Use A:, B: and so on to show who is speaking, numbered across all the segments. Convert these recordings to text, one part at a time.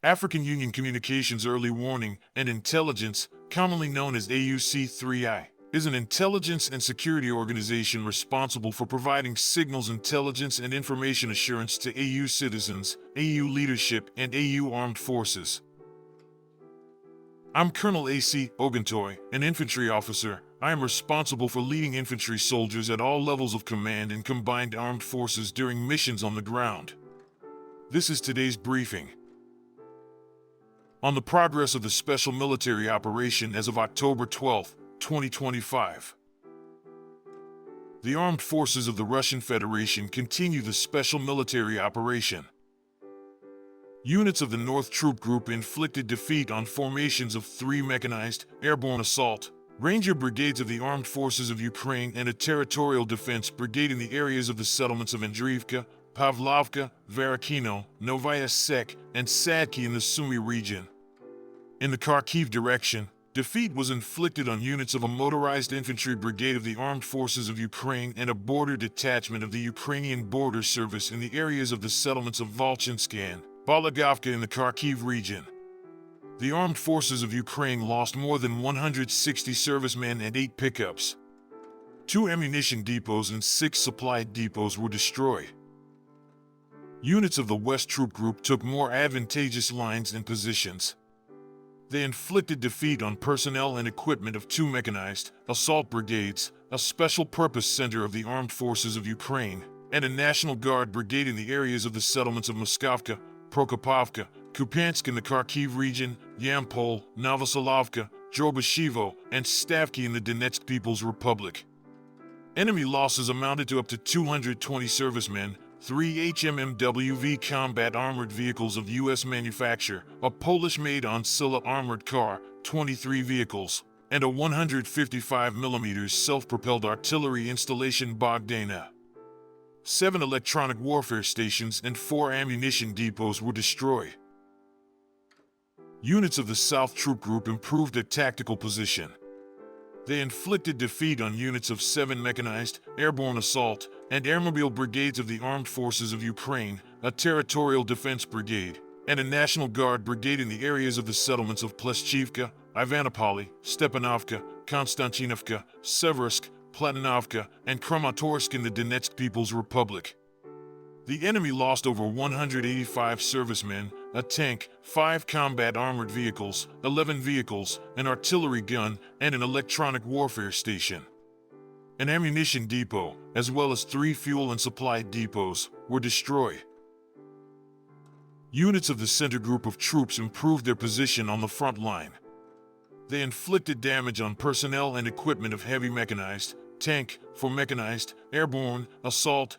A: African Union Communications Early Warning and Intelligence, commonly known as AUC3I, is an intelligence and security organization responsible for providing signals intelligence and information assurance to AU citizens, AU leadership, and AU armed forces. I'm Colonel A.C. Oguntoy, an infantry officer. I am responsible for leading infantry soldiers at all levels of command in combined armed forces during missions on the ground. This is today's briefing. On the progress of the special military operation as of October 12, 2025. The armed forces of the Russian Federation continue the special military operation. Units of the North Troop Group inflicted defeat on formations of 3 mechanized, airborne assault, Ranger brigades of the Armed Forces of Ukraine and a territorial defense brigade in the areas of the settlements of Andriivka, Pavlovka, Varakino, Novaya Sek, and Sadki in the Sumy region. In the Kharkiv direction, defeat was inflicted on units of a motorized infantry brigade of the Armed Forces of Ukraine and a border detachment of the Ukrainian Border Service in the areas of the settlements of Volchinsky and Balagovka in the Kharkiv region. The Armed Forces of Ukraine lost more than 160 servicemen and 8 pickups. 2 ammunition depots and 6 supply depots were destroyed. Units of the West Troop Group took more advantageous lines and positions. They inflicted defeat on personnel and equipment of 2 mechanized assault brigades, a special purpose center of the Armed Forces of Ukraine, and a National Guard brigade in the areas of the settlements of Moskovka, Prokopovka, Kupiansk in the Kharkiv region, Yampol, Novosolovka, Drobashevo, and Stavki in the Donetsk People's Republic. Enemy losses amounted to up to 220 servicemen, 3 HMMWV combat armored vehicles of U.S. manufacture, a Polish-made Ancilla armored car, 23 vehicles, and a 155mm self-propelled artillery installation Bogdana. 7 electronic warfare stations and 4 ammunition depots were destroyed. Units of the South Troop Group improved their tactical position. They inflicted defeat on units of 7 mechanized, airborne assault, and airmobile brigades of the Armed Forces of Ukraine, a territorial defense brigade, and a National Guard brigade in the areas of the settlements of Pleshchivka, Ivanopoli, Stepanovka, Konstantinovka, Seversk, Platonovka, and Kramatorsk in the Donetsk People's Republic. The enemy lost over 185 servicemen, a tank, 5 combat armored vehicles, 11 vehicles, an artillery gun, and an electronic warfare station. An ammunition depot, as well as 3 fuel and supply depots, were destroyed. Units of the Center Group of troops improved their position on the front line. They inflicted damage on personnel and equipment of heavy mechanized, tank, 4 mechanized, airborne assault,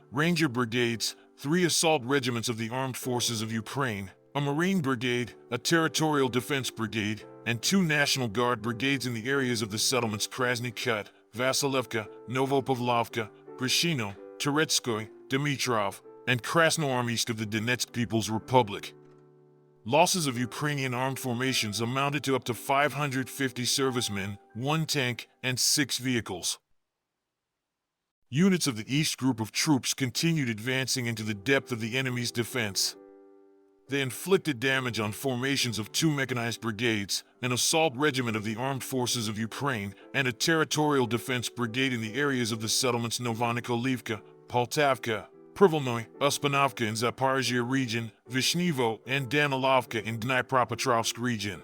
A: Ranger brigades, 3 assault regiments of the Armed Forces of Ukraine, a Marine brigade, a territorial defense brigade, and 2 National Guard brigades in the areas of the settlements Krasny Kut, Vasilevka, Novopavlovka, Grishino, Teretskoy, Dimitrov, and Krasnoarmeysk of the Donetsk People's Republic. Losses of Ukrainian armed formations amounted to up to 550 servicemen, 1 tank, and 6 vehicles. Units of the East Group of troops continued advancing into the depth of the enemy's defense. They inflicted damage on formations of 2 mechanized brigades, an assault regiment of the Armed Forces of Ukraine, and a territorial defense brigade in the areas of the settlements Novonikolivka, Poltavka, Privolnoy, Uspanovka in Zaporizhia region, Vishnevo, and Danilovka in Dnipropetrovsk region.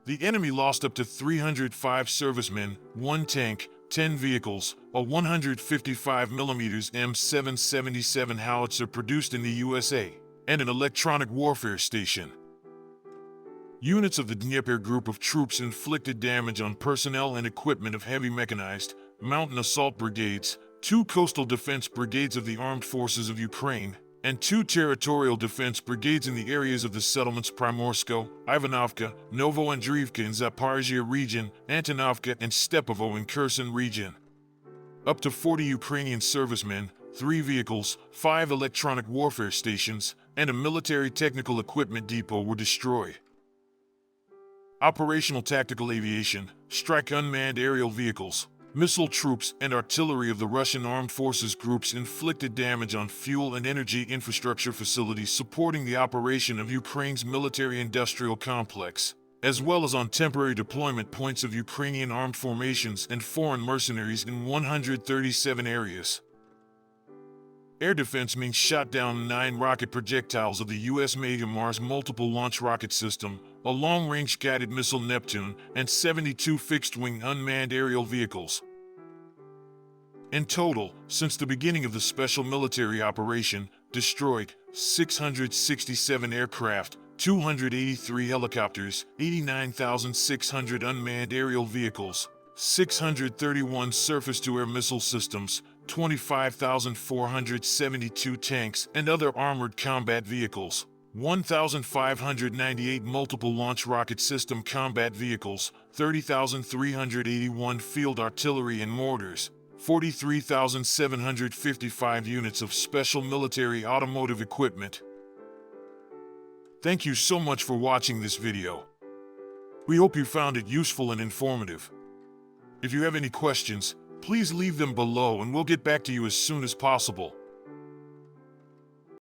A: The enemy lost up to 305 servicemen, 1 tank, 10 vehicles, a 155mm M777 howitzer produced in the USA, and an electronic warfare station. Units of the Dnieper group of troops inflicted damage on personnel and equipment of heavy mechanized, mountain assault brigades, 2 coastal defense brigades of the Armed Forces of Ukraine, and 2 territorial defense brigades in the areas of the settlements Primorsko, Ivanovka, Novoandriivka in Zaporizhia region, Antonovka, and Stepovo in Kherson region. Up to 40 Ukrainian servicemen, 3 vehicles, 5 electronic warfare stations, and a military technical equipment depot were destroyed. Operational tactical aviation, strike unmanned aerial vehicles, Missile troops and artillery of the Russian armed forces groups inflicted damage on fuel and energy infrastructure facilities supporting the operation of Ukraine's military-industrial complex, as well as on temporary deployment points of Ukrainian armed formations and foreign mercenaries in 137 areas. Air defense means shot down 9 rocket projectiles of the U.S.-made Mars multiple launch rocket system, a long-range guided missile Neptune, and 72 fixed-wing unmanned aerial vehicles. In total, since the beginning of the special military operation, destroyed 667 aircraft, 283 helicopters, 89,600 unmanned aerial vehicles, 631 surface-to-air missile systems, 25,472 tanks and other armored combat vehicles, 1,598 multiple launch rocket system combat vehicles, 30,381 field artillery and mortars, 43,755 units of special military automotive equipment. Thank you so much for watching this video. We hope you found it useful and informative. If you have any questions, please leave them below and we'll get back to you as soon as possible.